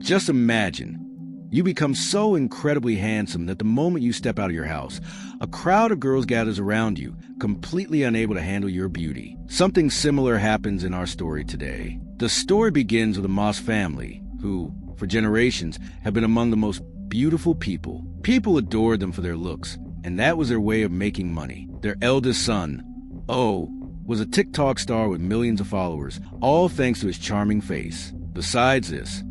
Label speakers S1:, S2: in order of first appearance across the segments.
S1: Just imagine. You become so incredibly handsome that the moment you step out of your house, a crowd of girls gathers around you, completely unable to handle your beauty. Something similar happens in our story today. The story begins with a Moss family, who, for generations, have been among the most beautiful people. People adored them for their looks, and that was their way of making money. Their eldest son, O, was a TikTok star with millions of followers, all thanks to his charming face. Besides this,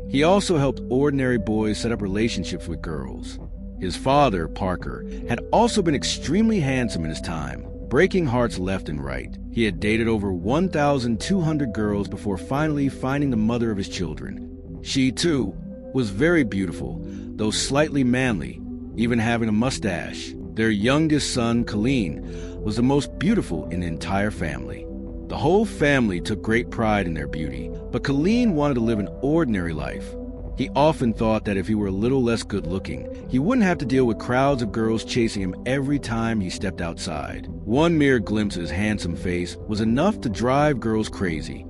S1: he also helped ordinary boys set up relationships with girls. His father, Parker, had also been extremely handsome in his time, breaking hearts left and right. He had dated over 1,200 girls before finally finding the mother of his children. She, too, was very beautiful, though slightly manly, even having a mustache. Their youngest son, Kuleen, was the most beautiful in the entire family. The whole family took great pride in their beauty, but Kuleen wanted to live an ordinary life. He often thought that if he were a little less good-looking, he wouldn't have to deal with crowds of girls chasing him every time he stepped outside. One mere glimpse of his handsome face was enough to drive girls crazy.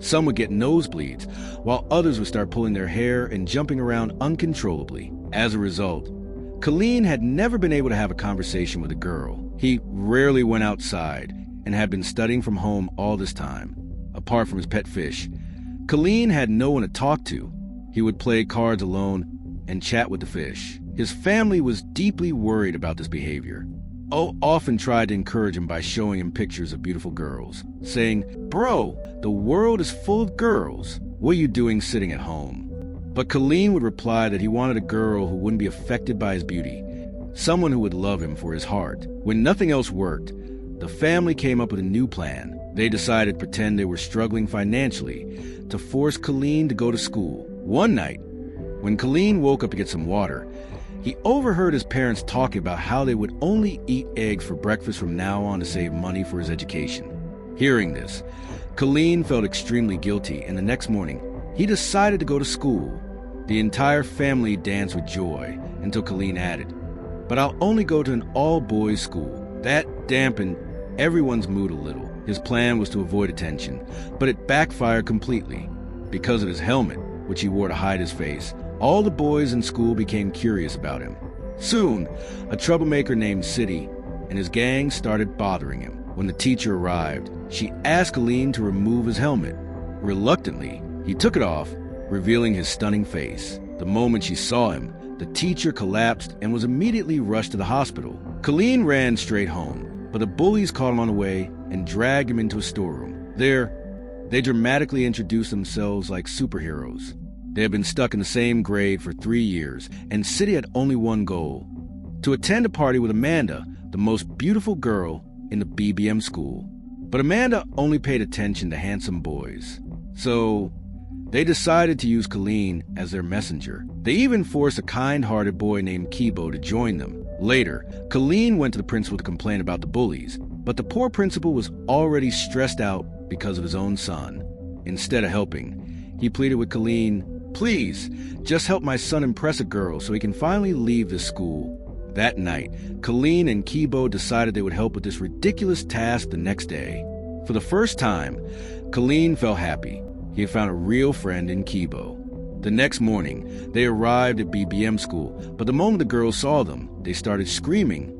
S1: Some would get nosebleeds, while others would start pulling their hair and jumping around uncontrollably. As a result, Kuleen had never been able to have a conversation with a girl. He rarely went outside and had been studying from home all this time. Apart from his pet fish, Kuleen had no one to talk to. He would play cards alone and chat with the fish. His family was deeply worried about this behavior. O often tried to encourage him by showing him pictures of beautiful girls, saying, "Bro, the world is full of girls. What are you doing sitting at home?" But Kuleen would reply that he wanted a girl who wouldn't be affected by his beauty, someone who would love him for his heart. When nothing else worked, the family came up with a new plan. They decided to pretend they were struggling financially to force Kuleen to go to school. One night, when Kuleen woke up to get some water, he overheard his parents talking about how they would only eat eggs for breakfast from now on to save money for his education. Hearing this, Kuleen felt extremely guilty, and the next morning, he decided to go to school. The entire family danced with joy until Kuleen added, "But I'll only go to an all-boys school." That dampened everyone's mood a little. His plan was to avoid attention, but it backfired completely. Because of his helmet, which he wore to hide his face, all the boys in school became curious about him. Soon, a troublemaker named City and his gang started bothering him. When the teacher arrived, she asked Kuleen to remove his helmet. Reluctantly, he took it off, revealing his stunning face. The moment she saw him, the teacher collapsed and was immediately rushed to the hospital. Kuleen ran straight home, but the bullies caught him on the way and dragged him into a storeroom. There, they dramatically introduced themselves like superheroes. They had been stuck in the same grade for 3 years, and City had only one goal: to attend a party with Amanda, the most beautiful girl in the BBM school. But Amanda only paid attention to handsome boys. So they decided to use Kuleen as their messenger. They even forced a kind-hearted boy named Kibo to join them. Later, Kuleen went to the principal to complain about the bullies, but the poor principal was already stressed out because of his own son. Instead of helping, he pleaded with Kuleen, "Please, just help my son impress a girl so he can finally leave this school." That night, Kuleen and Kibo decided they would help with this ridiculous task the next day. For the first time, Kuleen felt happy. He had found a real friend in Kibo. The next morning, they arrived at BBM school, but the moment the girls saw them, they started screaming,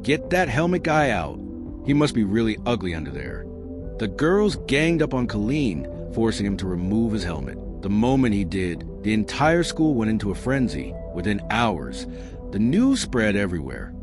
S1: "Get that helmet guy out. He must be really ugly under there." The girls ganged up on Kuleen, forcing him to remove his helmet. The moment he did, the entire school went into a frenzy. Within hours, the news spread everywhere.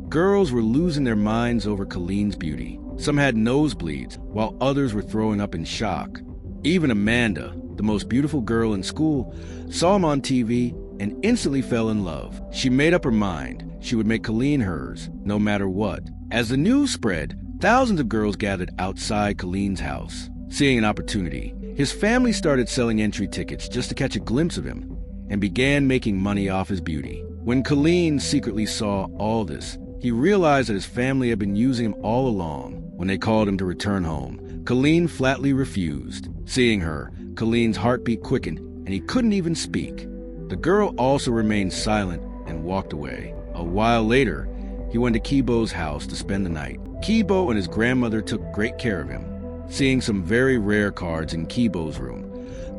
S1: Girls were losing their minds over Kuleen's beauty. Some had nosebleeds, while others were throwing up in shock. Even Amanda, the most beautiful girl in school, saw him on TV and instantly fell in love. She made up her mind she would make Kuleen hers, no matter what. As the news spread, thousands of girls gathered outside Kuleen's house. Seeing an opportunity, his family started selling entry tickets just to catch a glimpse of him and began making money off his beauty. When Kuleen secretly saw all this, he realized that his family had been using him all along. When they called him to return home, Kuleen flatly refused. Seeing her, Kuleen's heartbeat quickened, and he couldn't even speak. The girl also remained silent and walked away. A while later, he went to Kibo's house to spend the night. Kibo and his grandmother took great care of him. Seeing some very rare cards in Kibo's room,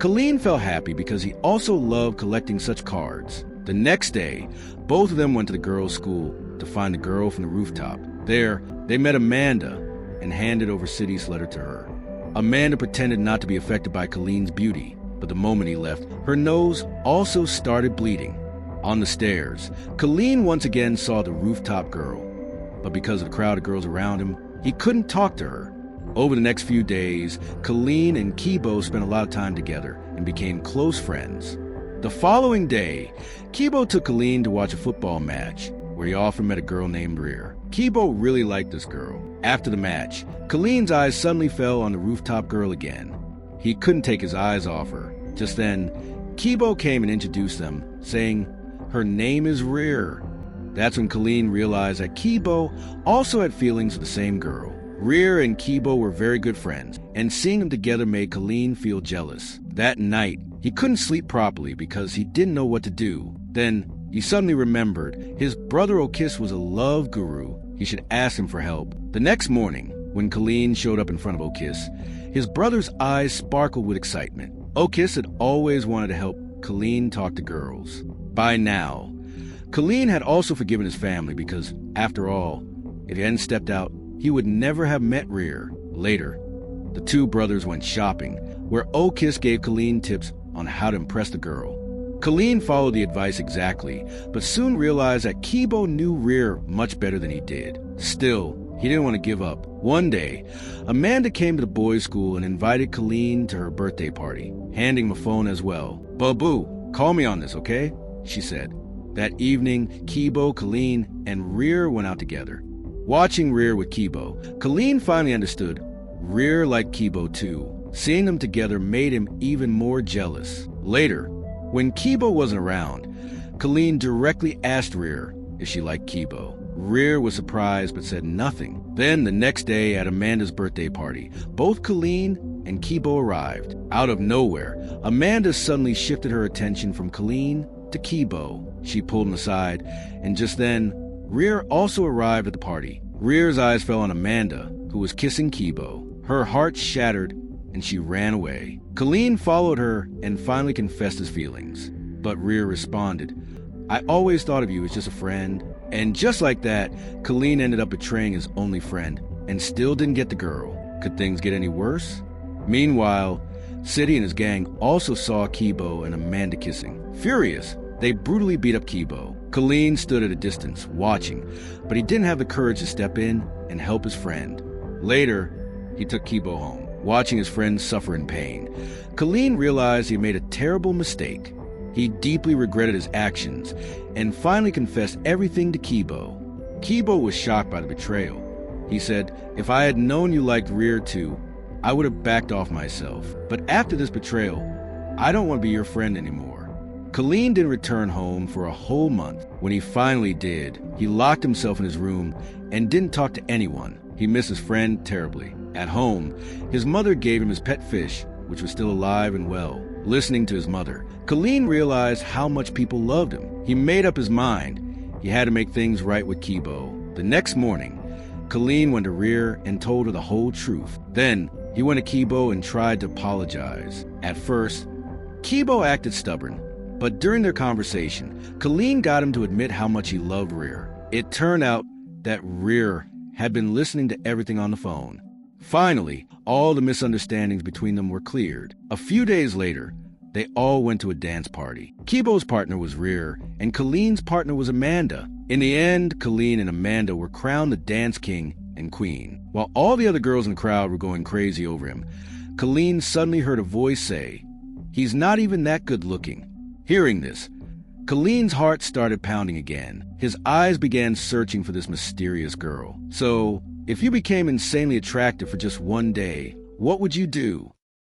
S1: Kuleen felt happy because he also loved collecting such cards. The next day, both of them went to the girls' school to find the girl from the rooftop. There, they met Amanda and handed over Siddy's letter to her. Amanda pretended not to be affected by Kuleen's beauty, but the moment he left, her nose also started bleeding. On the stairs, Kuleen once again saw the rooftop girl, but because of the crowd of girls around him, he couldn't talk to her. Over the next few days, Kuleen and Kibo spent a lot of time together and became close friends. The following day, Kibo took Kuleen to watch a football match, where he often met a girl named Rear. Kibo really liked this girl. After the match, Kuleen's eyes suddenly fell on the rooftop girl again. He couldn't take his eyes off her. Just then, Kibo came and introduced them, saying, "Her name is Rear." That's when Kuleen realized that Kibo also had feelings for the same girl. Rear and Kibo were very good friends, and seeing them together made Kuleen feel jealous. That night, he couldn't sleep properly because he didn't know what to do. Then, he suddenly remembered his brother Okis was a love guru. He should ask him for help. The next morning, when Kuleen showed up in front of Okis, his brother's eyes sparkled with excitement. Okis had always wanted to help Kuleen talk to girls. By now, Kuleen had also forgiven his family because, after all, if he hadn't stepped out, he would never have met Rear. Later, the two brothers went shopping, where Okis gave Kuleen tips on how to impress the girl. Kuleen followed the advice exactly, but soon realized that Kibo knew Rear much better than he did. Still, he didn't want to give up. One day, Amanda came to the boys' school and invited Kuleen to her birthday party, handing him a phone as well. "Babu, call me on this, okay?" she said. That evening, Kibo, Kuleen, and Rear went out together. Watching Rear with Kibo, Kuleen finally understood Rear liked Kibo too. Seeing them together made him even more jealous. Later, when Kibo wasn't around, Kuleen directly asked Rear if she liked Kibo. Rear was surprised but said nothing. Then the next day at Amanda's birthday party, both Kuleen and Kibo arrived. Out of nowhere, Amanda suddenly shifted her attention from Kuleen to Kibo. She pulled him aside, and just then, Rear also arrived at the party. Rear's eyes fell on Amanda, who was kissing Kibo. Her heart shattered, and she ran away. Kuleen followed her and finally confessed his feelings. But Rear responded, "I always thought of you as just a friend." And just like that, Kuleen ended up betraying his only friend and still didn't get the girl. Could things get any worse? Meanwhile, Siddy and his gang also saw Kibo and Amanda kissing. Furious, they brutally beat up Kibo. Kuleen stood at a distance, watching, but he didn't have the courage to step in and help his friend. Later, he took Kibo home. Watching his friend suffer in pain, Kuleen realized he made a terrible mistake. He deeply regretted his actions and finally confessed everything to Kibo. Kibo was shocked by the betrayal. He said, "If I had known you liked Rear too, I would have backed off myself. But after this betrayal, I don't want to be your friend anymore." Kuleen didn't return home for a whole month. When he finally did, he locked himself in his room and didn't talk to anyone. He missed his friend terribly. At home, his mother gave him his pet fish, which was still alive and well. Listening to his mother, Kuleen realized how much people loved him. He made up his mind. He had to make things right with Kibo. The next morning, Kuleen went to Rear and told her the whole truth. Then, he went to Kibo and tried to apologize. At first, Kibo acted stubborn, but during their conversation, Kuleen got him to admit how much he loved Rear. It turned out that Rear had been listening to everything on the phone. Finally, all the misunderstandings between them were cleared. A few days later, they all went to a dance party. Kibo's partner was Rear, and Kuleen's partner was Amanda. In the end, Kuleen and Amanda were crowned the dance king and queen. While all the other girls in the crowd were going crazy over him, Kuleen suddenly heard a voice say, "He's not even that good looking." Hearing this, Kuleen's heart started pounding again. His eyes began searching for this mysterious girl. So, if you became insanely attractive for just one day, what would you do?